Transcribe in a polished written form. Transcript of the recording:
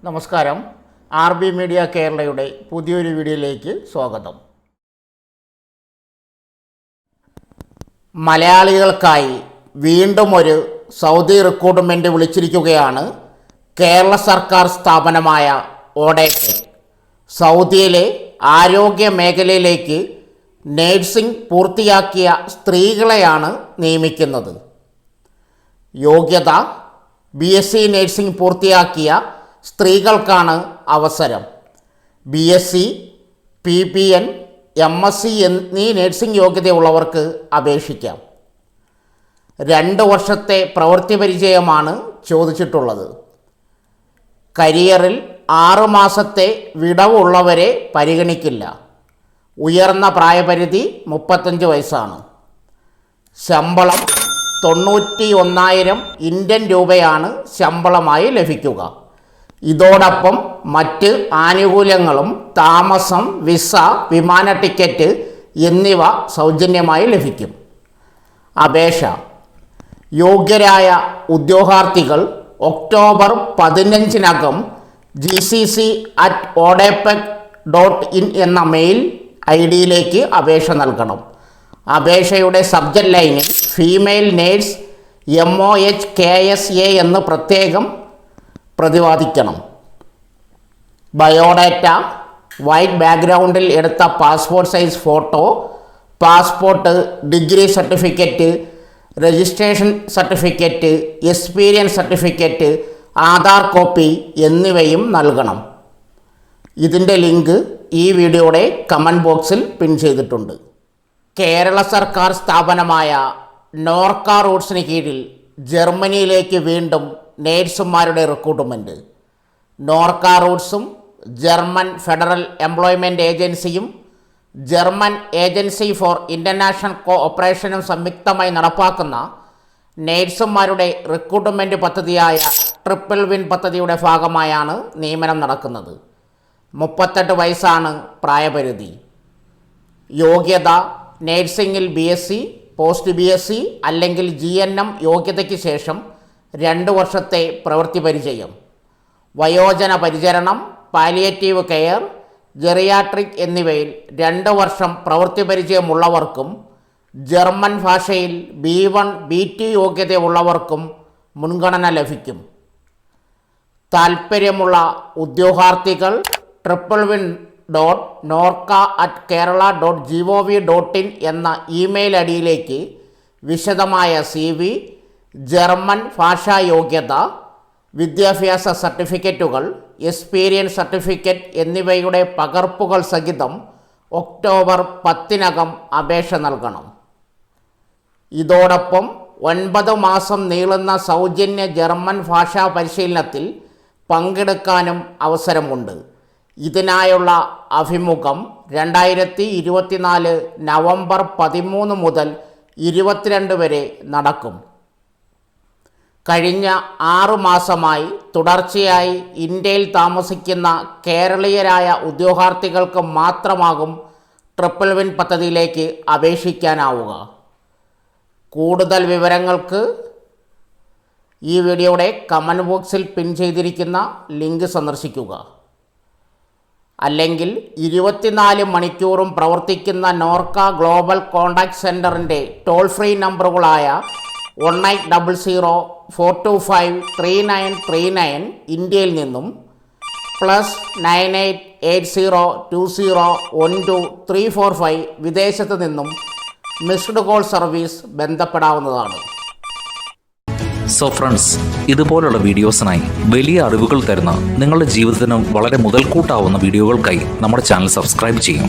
നമസ്കാരം. RB media കേരളയുടെ പുതിയൊരു വീഡിയോയിലേക്ക് സ്വാഗതം. മലയാളികൾക്കായി വീണ്ടും ഒരു സൗദി റിക്രൂട്ട്മെൻറ്റ് വിളിച്ചിരിക്കുകയാണ് കേരള സർക്കാർ സ്ഥാപനമായ ഓഡെപെക്. സൗദിയിലെ ആരോഗ്യ മേഖലയിലേക്ക് നേഴ്സിംഗ് പൂർത്തിയാക്കിയ സ്ത്രീകളെയാണ് നിയമിക്കുന്നത്. യോഗ്യത BSc നേഴ്സിംഗ് പൂർത്തിയാക്കിയ സ്ത്രീകൾക്കാണ് അവസരം. BSc, PPN, MSc എന്നീ നേഴ്സിംഗ് യോഗ്യതയുള്ളവർക്ക് അപേക്ഷിക്കാം. 2 വർഷത്തെ പ്രവൃത്തി പരിചയമാണ് ചോദിച്ചിട്ടുള്ളത്. കരിയറിൽ 6 മാസത്തെ വിടവുള്ളവരെ പരിഗണിക്കില്ല. ഉയർന്ന പ്രായപരിധി 35 വയസ്സാണ്. ശമ്പളം 91,000 ഇന്ത്യൻ രൂപയാണ് ശമ്പളമായി ലഭിക്കുക. ഇതോടൊപ്പം മറ്റ് ആനുകൂല്യങ്ങളും താമസം, വിസ, വിമാന ടിക്കറ്റ് എന്നിവ സൗജന്യമായി ലഭിക്കും. അപേക്ഷ: യോഗ്യരായ ഉദ്യോഗാർത്ഥികൾ ഒക്ടോബർ 15-നകം gcc@odepec.in എന്ന മെയിൽ ID-യിലേക്ക് അപേക്ഷ നൽകണം. അപേക്ഷയുടെ സബ്ജക്റ്റ് ലൈനിൽ ഫീമെയിൽ നേഴ്സ് MOHKSA എന്ന് പ്രത്യേകം പ്രതിപാദിക്കണം. ബയോഡാറ്റ: വൈറ്റ് ബാക്ക്ഗ്രൗണ്ടിൽ എടുത്ത passport size photo, passport, degree certificate, registration certificate, experience certificate, Aadhaar copy എന്നിവയും നൽകണം. ഇതിൻ്റെ ലിങ്ക് ഈ വീഡിയോയുടെ കമൻറ്റ് ബോക്സിൽ പിൻ ചെയ്തിട്ടുണ്ട്. കേരള സർക്കാർ സ്ഥാപനമായ നോർക്ക റൂട്ട്സിന് കീഴിൽ ജർമ്മനിയിലേക്ക് വീണ്ടും നേഴ്സുമാരുടെ റിക്രൂട്ട്മെൻറ്റ്. നോർക്ക റൂട്ട്സും ജർമ്മൻ ഫെഡറൽ എംപ്ലോയ്മെൻറ്റ് ഏജൻസിയും ജർമ്മൻ ഏജൻസി ഫോർ ഇൻ്റർനാഷണൽ കോഓപ്പറേഷനും സംയുക്തമായി നടപ്പാക്കുന്ന നേഴ്സുമാരുടെ റിക്രൂട്ട്മെൻറ്റ് പദ്ധതിയായ ട്രിപ്പിൾ വിൻ പദ്ധതിയുടെ ഭാഗമായാണ് നിയമനം നടക്കുന്നത്. 38 വയസ്സാണ് പ്രായപരിധി. യോഗ്യത: നേഴ്സിംഗിൽ BSc, പോസ്റ്റ് BSc അല്ലെങ്കിൽ GNM യോഗ്യതയ്ക്ക് ശേഷം 2 വർഷത്തെ പ്രവൃത്തി പരിചയം. വയോജന പരിചരണം, പാലിയേറ്റീവ് കെയർ, ജെറിയാട്രിക് എന്നിവയിൽ 2 വർഷം പ്രവൃത്തി പരിചയമുള്ളവർക്കും ജർമ്മൻ ഭാഷയിൽ B1, B2 യോഗ്യതയുള്ളവർക്കും മുൻഗണന ലഭിക്കും. താൽപ്പര്യമുള്ള ഉദ്യോഗാർത്ഥികൾ www.norca@kerala.gov.in എന്ന ഇമെയിൽ ID-യിലേക്ക് വിശദമായ CV, ജർമ്മൻ ഭാഷാ യോഗ്യത, വിദ്യാഭ്യാസ സർട്ടിഫിക്കറ്റുകൾ, എക്സ്പീരിയൻസ് സർട്ടിഫിക്കറ്റ് എന്നിവയുടെ പകർപ്പുകൾ സഹിതം ഒക്ടോബർ 10-നകം അപേക്ഷ നൽകണം. ഇതോടൊപ്പം 9 മാസം നീളുന്ന സൗജന്യ ജർമ്മൻ ഭാഷാ പരിശീലനത്തിൽ പങ്കെടുക്കാനും അവസരമുണ്ട്. ഇതിനായുള്ള അഭിമുഖം 2024 നവംബർ 13 മുതൽ 22 വരെ നടക്കും. കഴിഞ്ഞ 6 മാസമായി തുടർച്ചയായി ഇന്ത്യയിൽ താമസിക്കുന്ന കേരളീയരായ ഉദ്യോഗാർത്ഥികൾക്ക് മാത്രമാകും ട്രിപ്പിൾ വിൻ പദ്ധതിയിലേക്ക് അപേക്ഷിക്കാനാവുക. കൂടുതൽ വിവരങ്ങൾക്ക് ഈ വീഡിയോയുടെ കമൻറ്റ് ബോക്സിൽ പിൻ ചെയ്തിരിക്കുന്ന ലിങ്ക് സന്ദർശിക്കുക. അല്ലെങ്കിൽ 24 മണിക്കൂറും പ്രവർത്തിക്കുന്ന നോർക്ക ഗ്ലോബൽ കോൺടാക്ട് സെൻറ്ററിൻ്റെ ടോൾ ഫ്രീ നമ്പറുകളായ 1800-425-3939 ഇന്ത്യയിൽ നിന്നും +98802012-345 വിദേശത്ത് നിന്നും മിസ്ഡ് കോൾ സർവീസ് ബന്ധപ്പെടാവുന്നതാണ്. സോ ഫ്രണ്ട്സ്, ഇതുപോലുള്ള വീഡിയോസിനായി വലിയ അറിവുകൾ തരുന്ന നിങ്ങളുടെ ജീവിതത്തിന് വളരെ മുതൽക്കൂട്ടാവുന്ന വീഡിയോകൾക്കായി നമ്മുടെ ചാനൽ സബ്സ്ക്രൈബ് ചെയ്യും.